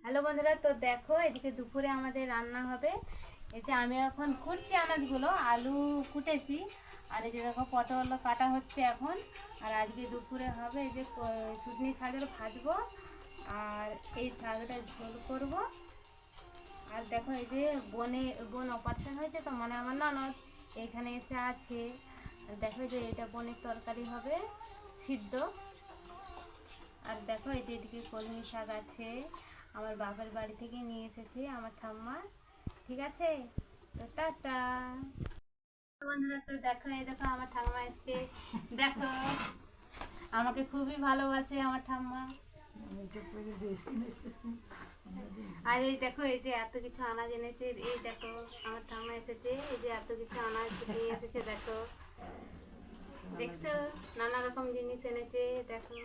Hello বন্ধুরা, তো দেখো এদিকে দুপুরে আমাদের রান্না হবে। এই যে আমি এখন কুটছি আনাজগুলো, আলু কুটেছি, আর এই যে দেখো পটল কাটা হচ্ছে এখন। আর আজকে দুপুরে হবে এই যে শুকনি শাকের ভাজবো, আর এই শাকটা ঝোল করব। আর দেখো এই যে বোন অপারেশন হয়েছে, তো মানে আমার ননদ এখানে এসে আছে। দেখো যে এটা বোনের তরকারি হবে সিদ্ধ। আর দেখো এই যে এদিকে কলমি শাক আছে, আমার বাবার বাড়ি থেকে নিয়ে এসেছে আমার ঠাম্মা। ঠিক আছে, তো টাটা বন্ধুরা। তো দেখো এই দেখো আমার ঠাম্মা এসছে। দেখো আমাকে খুবই ভালোবাসে আমার ঠাম্মা। আর এই দেখো এই যে এত কিছু আনাজ এনেছে, এই দেখো আমার ঠাম্মা এসেছে, এই যে এত কিছু আনাজ নিয়ে এসেছে। দেখো দেখছো, নানা রকম জিনিস এনেছে। দেখো